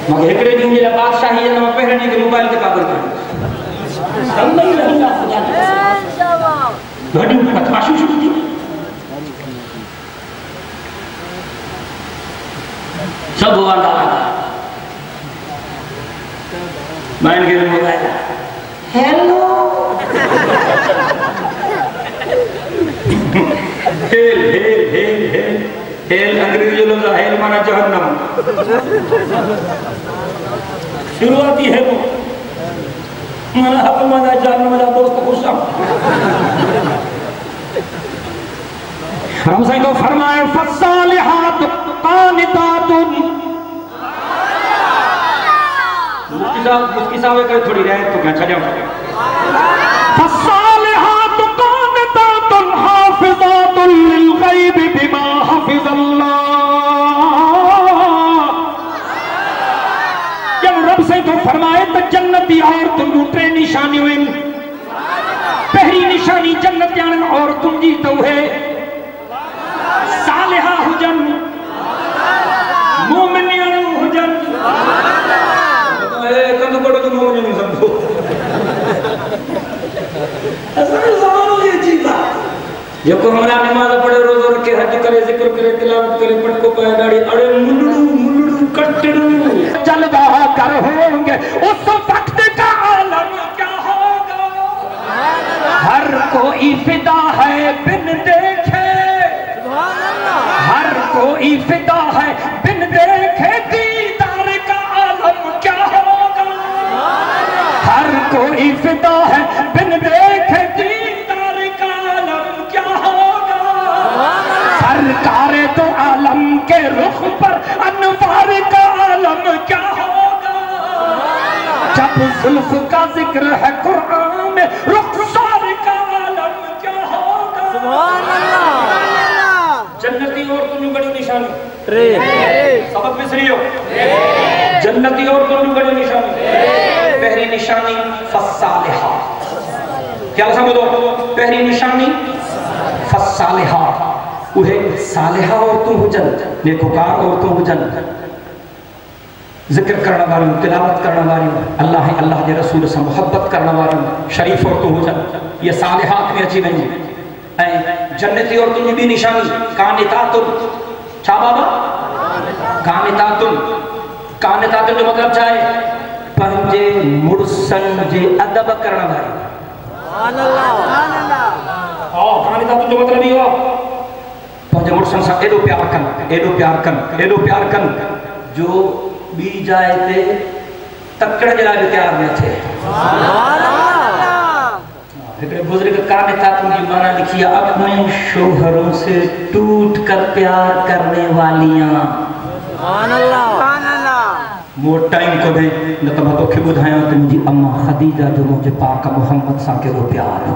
मगर एकड़े ॾींहं जे लाइ बादशाही जे नवां पहिरें ॾींहं मोबाइल ते काबल कयो कम ई लहंगा खुदा ॾाढियूं बदमाशियूं शुरू थी सब वांदा माइन के mobile hello hello hello hello hello hello अंग्रेजी जो लफ्ज़ हेल माना जहन्नम शुरुआती है वो माना हक माना जहन्नम का दोस्त खुशम हम को फरमाए फसालिहात कानितातुन मुफ्ती साहब करे थोड़ी रहे तो क्या छड़िया फसालिहात कानितातुन हाफिजातुन लिल गैब बिमा हफिज़ल्लाह जब रब से तो फरमाए तो जन्नती और तुम दूसरे निशानी हुई पहली निशानी जन्नत और तुम जी तो है सालिहा हुजन मोमिनियन हुजन ए कंदो बड़ो तो मोमिनियन समझो असल ज़मानो ये चीज़ा जो को हमरा नमाज पढ़े रोज़ो रखे हज करे जिक्र करे तिलावत करे पटको पाए दाढ़ी अरे मुंडड़ू मुंडड़ू कटड़ू चल रहा कर होंगे उस वक्त का आलम क्या होगा हर कोई फिदा है बिन देखे हर कोई फिदा है बिन देखे दीदार का आलम क्या होगा हर कोई फिदा है बिन देखे दीदार का आलम क्या होगा सरकार तो आलम के रुख पर अनवार का आलम क्या होगा जब जुल्फ का जिक्र है कुरान में रुखसार का आलम क्या होगा सुभान अल्लाह जन्नती औरतों की बड़ी निशानी सबक मिसरी हो जन्नती औरतों की बड़ी निशानी पहली निशानी फस्सालिहा क्या समझो पहली निशानी फस्सालिहा उहे सालिहा औरतों हुजन नेकोकार औरतों हुजन जिक्र करने वाली तिलावत करने वाली अल्लाह अल्लाह के रसूल से मोहब्बत करने वाली शरीफ औरतों हुजन ये सालिहात में अची वही जन्नती औरतों की भी निशानी कानितातुन छा बाबा कानितातुन कानितातुन जो मतलब छा है पंजे मुर्सन जे अदब करने वाली सुभान अल्लाह कानितातुन जो मतलब ये हो पंजे मुर्सन सा एडो प्यार कन जो बी जाए थे तकड़ जला भी तैयार न थे सुभान अल्लाह बुजुर्ग कानितातुन की माना लिखी है अपने शोहरों से टूट कर प्यार करने वालियां सुभान अल्लाह मोर टाइम को दे न तो मैं तोखे बुधाया तो मुझे अम्मा खदीजा जो मुझे पाक मोहम्मद सा के वो प्यार हो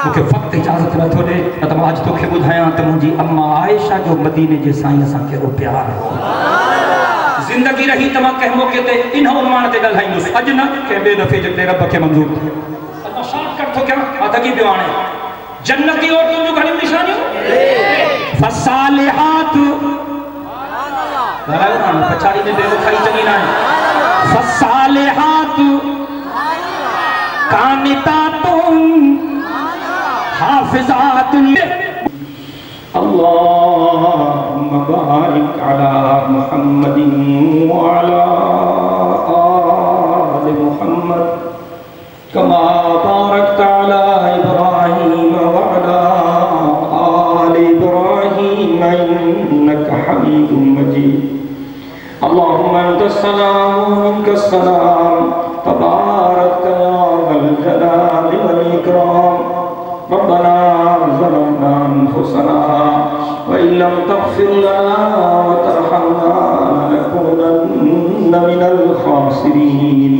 मुझे वक्त इजाजत न थोड़े न तो आज तोखे बुधाया तो मुझे अम्मा आयशा जो मदीने जे साईं सा के वो प्यार हो जिंदगी रही तमा कह मौके ते इन उन्मान ते गल हाइंदुस अज न के बे दफे जे रब के मंजूर अल्लाह शॉर्टकट तो क्या अदगी बयान है जन्नती औरतों जो घणी निशानी फसालिहात सुभान अल्लाह पछाड़ी में देखो खाई चली ना है फसालिहात कानितातुन हाफिजातुन अल्लाहुम्मा बारिक अला मुहम्मदिन व अला आलि मुहम्मद कमा बारकता अला इब्राहीम व अला आलि इब्राहीम इन्नका हमीदुम मजीद अल्लाहुम्मा अंतस सलाम व मिनकस सलाम तबारकता या वल जलाली वल इकराम रब्बना ज़लमना अनफुसना व इन लम तग़फिर लना व तरहमना लनकूनन्न मिनल खासिरीन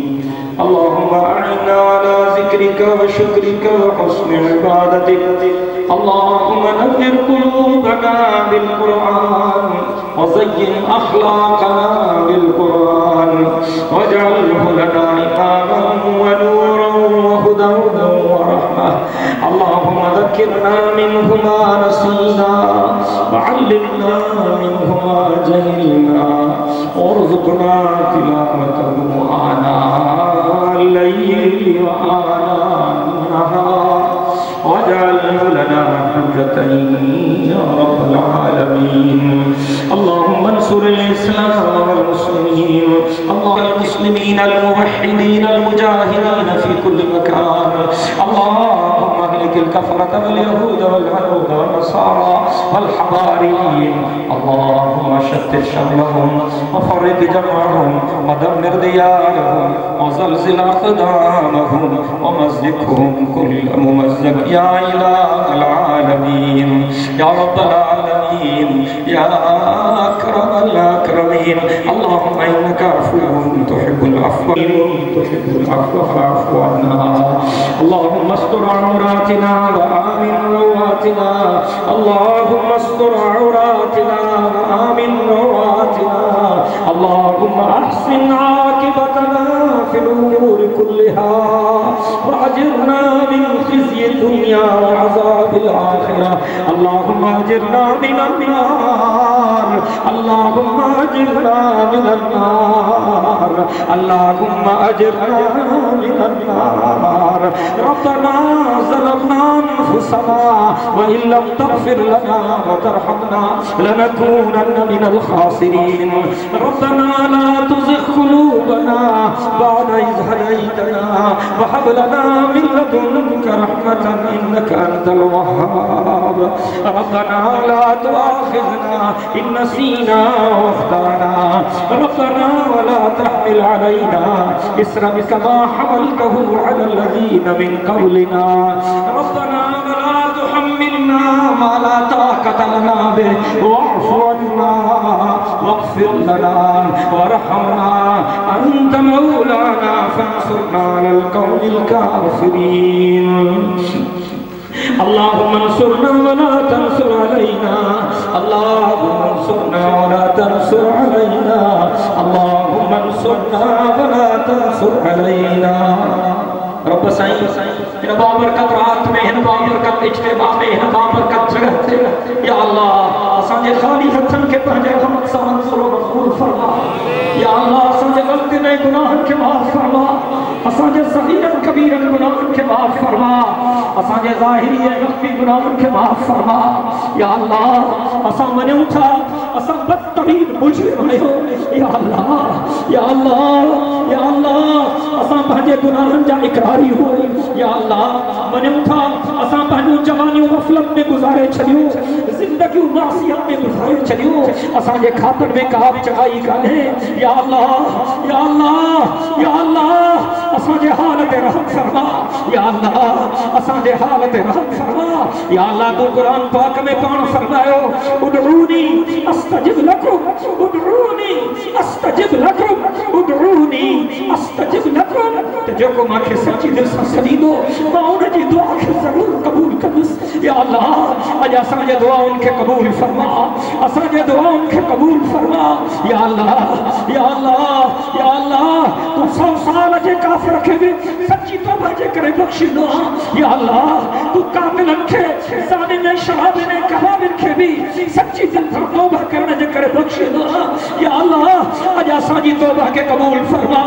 अल्लाहुम्मा अइन्ना अला ज़िक्रिका व शुक्रिका व हुस्नि इबादतिक अल्लाहुम्मा नव्विर क़ुलूबना बिल क़ुरआन व ज़य्यिन अख़लाक़ना बिल क़ुरआन वजअल्हु लना इमामन व नूरन व हुदन व रहमह अल्लाहुम्मा ذكرنا منه ما نسينا وعلمنا منه ما جهلنا وارزقنا تلاوته آناء الليل وآناء النهار واجعله لنا حجة يا رب العالمين. اللهم انصر الإسلام والمسلمين، اللهم المسلمين الموحدين المجاهدين في كل مكان. اللهم اهلك الكفرة واليهود والعنود والنصارى والحضاريين. اللهم شتت شملهم وفرق جمعهم ودمر ديارهم وزلزل أقدامهم ومزقهم كل ممزق يا إله العالمين يا رب العالمين يا أكرم الأكرمين. اللهم إنك عفو تحب العفو فاعف عنا. اللهم استر عوراتنا وآمن رواتنا. اللهم استر عوراتنا وآمن رواتنا. اللهم أحسن عاقبتنا في الأمور كلها وأجرنا من خزي الدنيا وعذاب الآخرة. اللهم أجرنا من النار. اللهم أجرنا من النار. اللهم أجرنا من النار. ربنا ظلمنا أنفسنا وإن لم تغفر لنا وترحمنا لنكونن من الخاسرين. ربنا لا تزغ قلوبنا بعد إذ هديتنا وهب لنا من لدنك رحمة إنك أنت الوهاب. ربنا لا تؤاخذنا إن نسينا واخطأنا. ربنا ولا تحمل علينا إصرا كما حملته على الذين من قبلنا. ربنا ولا تحملنا ما لا طاقة لنا به واعف عنا واغفر لنا وارحمنا أنت مولانا فانصرنا على القوم الكافرين. اللهم انصرنا ولا تنصر علينا. اللهم انصرنا ولا تنصر علينا. اللهم انصرنا ولا تنصر علينا. रब साईं इन बाबरकत रात में इन बाबरकत इज्तिमा में इन बाबरकत जगह ते या अल्लाह असांजे खाली हथन के पंहिंजे रहमत सां मंज़ूर मक़बूल फरमा। या अल्लाह असांजे गलती ने गुनाहन के माफ़ फरमा। असांजे सगीरन कबीरन गुनाहन के माफ़ फरमा। असांजे ज़ाहिरी ऐं मख़फ़ी गुनाहन के माफ़ फरमा। या अल्लाह असां मञूं था असां बदतरीन मुजरिम आहियूं। या अल्लाह या अल्लाह या अल्लाह असां पंहिंजे गुनाहन जा इकरारी हो। या अल्लाह मञूं था असां पंहिंजूं जवानियूं गफ़लत में गुज़ारे छॾियूं, ज़िंदगियूं मासियत में गुज़ारे छॾियूं। असांजे खातनि में का बि चङाई कान्हे। या अल्लाह या अल्लाह या अल्लाह असांजे हाल ते रहम फरमा। या अल्लाह असांजे हाल ते रहम फरमा। या अल्लाह तू क़ुरान पाक में पाण फरमायो उदऊनी अस्तजिब लकुम उदऊनी अस्तजिब लकुम उदऊनी अस्तजिब लकुम। तो जेको मांखे सच्ची दिल सां सॾींदो मां उन जी दुआ खे ज़रूर क़बूल कंदुसि। या अल्लाह अॼु असांजे दुआउनि खे क़बूल फरमा। असांजे दुआउनि खे क़बूल फरमा। या अल्लाह या अल्लाह या अल्लाह तू 100 साल जे काफ़िर खे बि सच्ची तौबा जे करे बख़्शींदो। या अल्लाह तू कातिलनि खे ज़ालिमनि शराबिन कबाबिन खे बि सच्ची दिल सां तौबा करण जे करे बख़्शींदो। या अल्लाह अॼु असांजी तौबा खे क़बूल फरमा।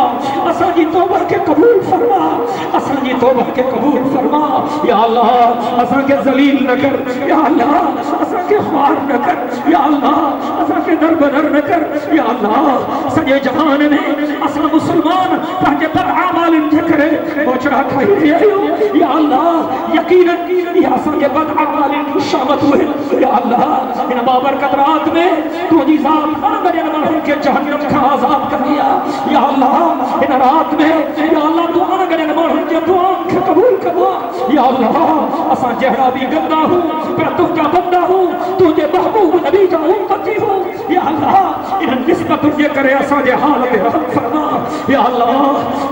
असांजी तौबा खे क़बूल फरमा। असांजी तौबा खे क़बूल फरमा। या अल्लाह असांखे ज़लील न कर। या अल्लाह असांखे ख़्वार न कर। या अल्लाह असांखे दरबदर न कर। या अल्लाह सॼे जहान में असां मुस्लमान पंहिंजे बदअमालिन जे करे बोछड़ा खाई रहिया आहियूं। या अल्लाह यकीनन इहा असांजे बदअमालिन जी शामत हुए। या अल्लाह इन बाबरकत रात में तुंहिंजी ज़ात अणगणियल माण्हुनि खे जहन्नम खां आज़ाद कंदी आहे। या अल्लाह इन रात में या अल्लाह तू अणगणियल माण्हुनि जे दुआउनि खे क़बूल कंदो। या अल्लाह असां जहिड़ा बि गंदा हूं पर तुंहिंजा बंदा हूं, तुंहिंजे महबूब नबी जा उम्मती हूं। या अल्लाह इन निस्बतुनि जे करे असांजे हाल ते रहम फरमा। या अल्लाह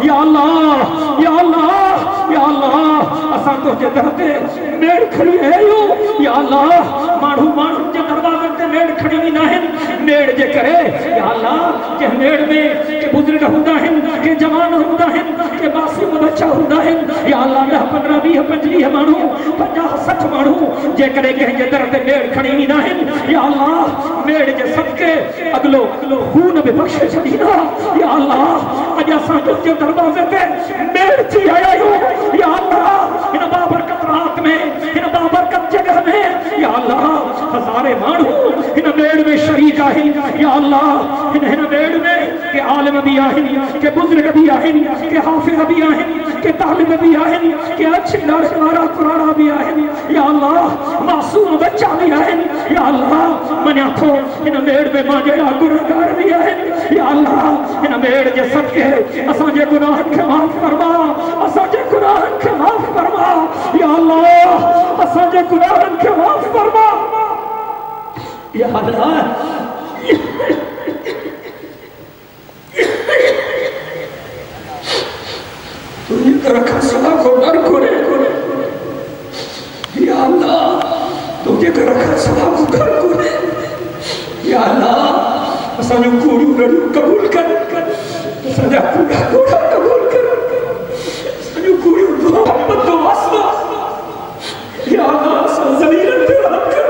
या अल्लाह या अल्लाह या अल्लाह असां तुंहिंजे दर ते मेड़ खणी आहियूं। या अल्लाह माण्हू माण्हुनि जे दरवाज़नि ते मेड़ खड़ी ना है मेड़ जे करे या अल्लाह के मेड़ में के बुजुर्ग हुंदा है के जवान हुंदा है के मासूम बच्चा हुंदा है या अल्लाह 10 15 20 25 मानू 50 60 मानू जे करे कहे जे दर ते मेड़ खड़ी ना है या अल्लाह मेड़ जे सबके अगलो खून में बख्शे छदीना या अल्लाह अज असां तुझे दरवाजे पे मेड़ थी आया हो या अल्लाह इन बाबरकत रात में इन बाबरकत जगह में या अल्लाह हजारे मानू इन मेड़ में शरीक आहे या अल्लाह इन मेड़ में के आलिम भी आहे के बुजुर्ग भी आहे के हाफिज भी आहे के तालिब भी आहे के अच्छे नारा कुराना भी आहे या अल्लाह मासूम बच्चा भी आहे या अल्लाह मने थो इन मेड़ में मां जेड़ा गुनाहगार भी आहे या अल्लाह इन मेड़ जे सदके असा जे गुनाह के माफ फरमा असा जे गुनाह के माफ फरमा या अल्लाह असा जे गुनाह के माफ फरमा या अल्लाह तुझे रखा सदा को डर करे या अल्लाह तुझे रखा सदा को डर करे या अल्लाह असांजो कूड़ियूं रड़ियूं कबूल कर असांजा कूड़ा कबूल कर असांजो कूड़ियूं मोहब्बत जो वास्ता या अल्लाह असां ज़लीलन ते रहम कर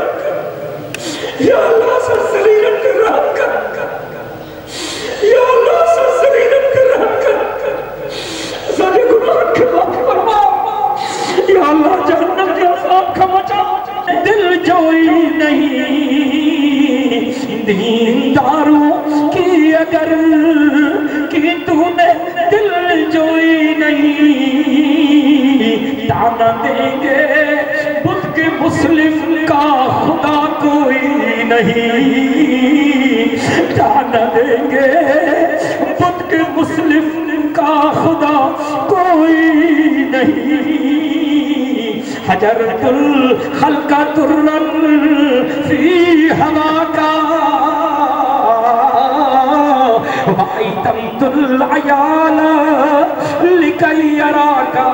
या अल्लाह असां ज़लीलन ते रहम कर या अल्लाह असां ज़लीलन ते रहम कर असांजे गुनाह खे माफ़ फरमा या अल्लाह जहन्नम के अज़ाब खां बचा दिल जोई नहीं दीनदारों की अगर कि तूने दिल जोई नहीं ताना देंगे बुत के मुस्लिम का खुदा कोई नहीं ताना देंगे बुत के मुस्लिम का खुदा कोई नहीं हजरतुल खल्का तुर्रन फी हवा का वाइतमतुल अयाला लिकई यराका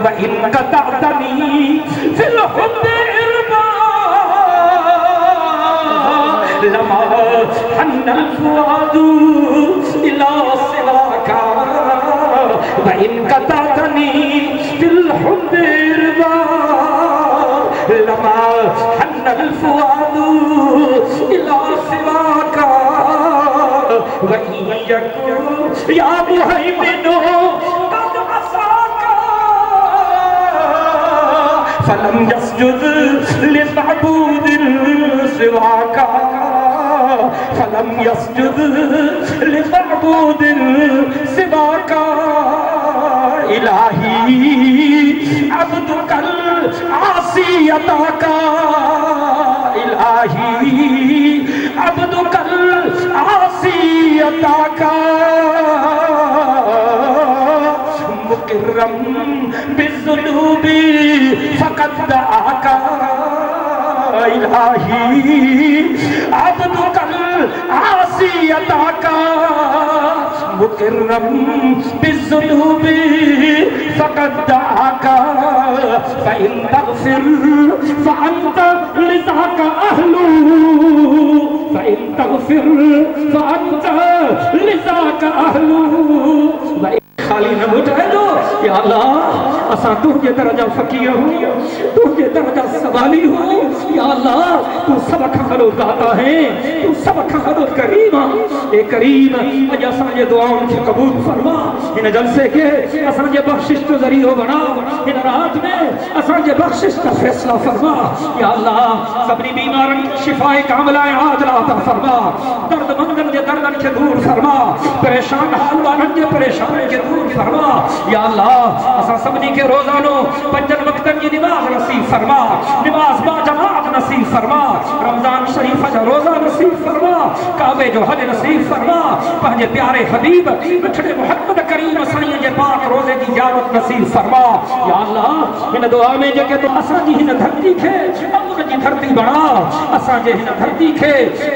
व इन कतअतनी फिल हुब्बि इरबा लमा हन्नल फुआदु इला सिवाका व इन कतअतनी फिल हुब्बि इरबा लमा हन्नल फुआदु इला सिवाका व इन यकू या मुहैमिनो कद असाका फलम यस्जुद लिमअबूदिन सिवाका फलम यस्जुद लिमअबूदिन सिवाका इलाही अब्दुकल आसियता का इलाही अब्दुकल आसियता का मुकर्रम बिज़ुनूबी फ़क़द आका इलाही अब्दुकल आसियता का मुकर्रम बिज़ुनूबी फ़क़द आका फ़इन तग़फ़िर फ़अंत लिज़ाका अहलू फ़इन तग़फ़िर फ़अंत लिज़ाका अहलू खाली न बुझाए दो या अल्लाह असा तुझे दर्जा फकीर हो तुझे दर्जा सवाली हो या अल्लाह तू सब खरो दाता है तू सब खरो करीम ए करीम अज असा जे दुआओं के कबूल फरमा इन जलसे के असा जे बख्शिश तो जरियो बना इन रात में असा जे बख्शिश का फैसला फरमा या अल्लाह सबनी बीमारन शिफाए कामिला आजला अता फरमा दर्दमंदन जे दर्दन के दूर फरमा परेशान हाल वालन जे परेशानी के दूर फरमा या अल्लाह असा सबनी के रोजानो पंजन वक्तन की नमाज नसीब फरमा नमाज बा जमात नसीब फरमा रमजान शरीफ का रोजा नसीब फरमा काबे जो हज नसीब फरमा पंजे प्यारे हबीब मिठड़े मोहब्बत करीम साईं जे पाक रोज़े दी ज़ियारत नसीब फरमा। या अल्लाह इन दुआ में जेके तो असांजी हिन धरती खे अमन जी धरती बणा, असांजे हिन धरती खे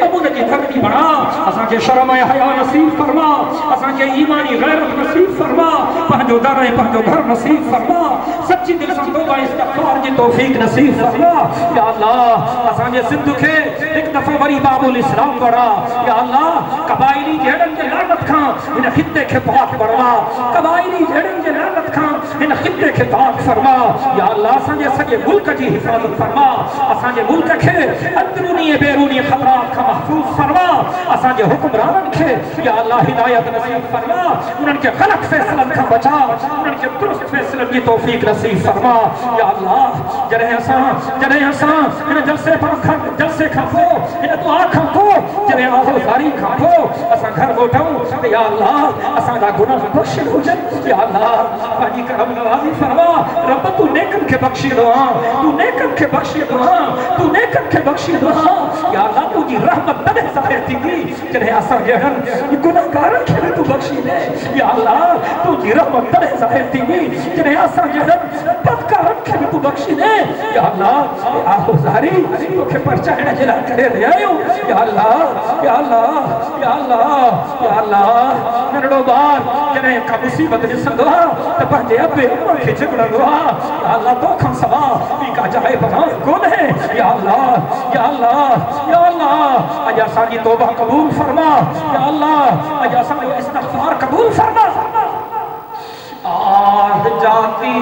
अमन जी धरती बणा, असांखे शर्म ऐं हया नसीब फरमा, असांखे ईमानी गैरत नसीब फरमा, पंहिंजो दर ऐं पंहिंजो घर नसीब फरमा, सच्ची दिल सां तौबा इस्तग़फ़ार जी तौफ़ीक़ नसीब फरमा। या अल्लाह असांजे सिंध खे हिकु दफ़ो वरी बाबुल इस्लाम बणा। या अल्लाह कबाइली जहिड़नि जे लानत खां हिन खिते खे पाक फरमा, कबाइली जहिड़नि जे लानत खां हिन खिते खे पाक फरमा। या अल्लाह असांजे सॼे मुल्क जी हिफ़ाज़त फरमा, असांजे मुल्क खे अंदरूनी ऐं बैरूनी ख़तरात खां महफ़ूज़ फरमा, असांजे हुक्मराननि खे या अल्लाह हिदायत नसीब फरमा, उन्हनि खे ग़लत फ़ैसिलनि खां बचा, उन्हनि खे दुरुस्त फ़ैसिलनि जी तौफ़ीक़ नसीब फरमा। या अल्लाह जॾहिं असां हिन जलसे खां पोइ हिन दुआ खां पोइ जॾहिं आज़ारी खां पोइ असां घर मोटूं त या अल्लाह असांजा गुनाह बख़्शियल हुजनि। या अल्लाह पंहिंजी करम नवाज़ी फरमा। रब तूं नेकनि खे बख़्शींदो आहीं, तूं नेकनि खे बख़्शींदो आहीं, तूं नेकनि खे बख़्शींदो आहीं। या अल्लाह तुंहिंजी रहमत तॾहिं ज़ाहिर थींदी जॾहिं असां जहिड़नि गुनाहगारनि खे बि तूं बख़्शींदे। या अल्लाह तुंहिंजी रहमत तॾहिं ज़ाहिर थींदी जॾहिं असां जहिड़नि बदकारनि खे बि तूं बख़्शींदे। या अल्लाह आज़ारी तोखे परचाइण जे लाइ करे रहिया आहियूं। या अल्लाह या अल्लाह या अल्लाह या अल्लाह नंढड़ो ॿार जॾहिं का मुसीबत ॾिसंदो आहे त पंहिंजे अबे अम्मा खे झगड़ंदो आहे। या अल्लाह तोखां सवा ॿी का जाइ बणाए कोन्हे। या अल्लाह या अल्लाह या अल्लाह अॼु असांजी तौबा क़बूल फरमा। या अल्लाह अॼु असांजो इस्तग़फ़ार क़बूल फरमा। आह जाती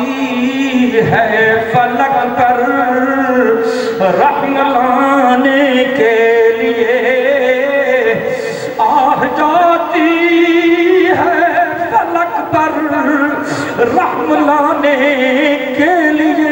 है फलक पर रहम लाने के लिए, आह जाती है फलक पर रहम लाने के लिए,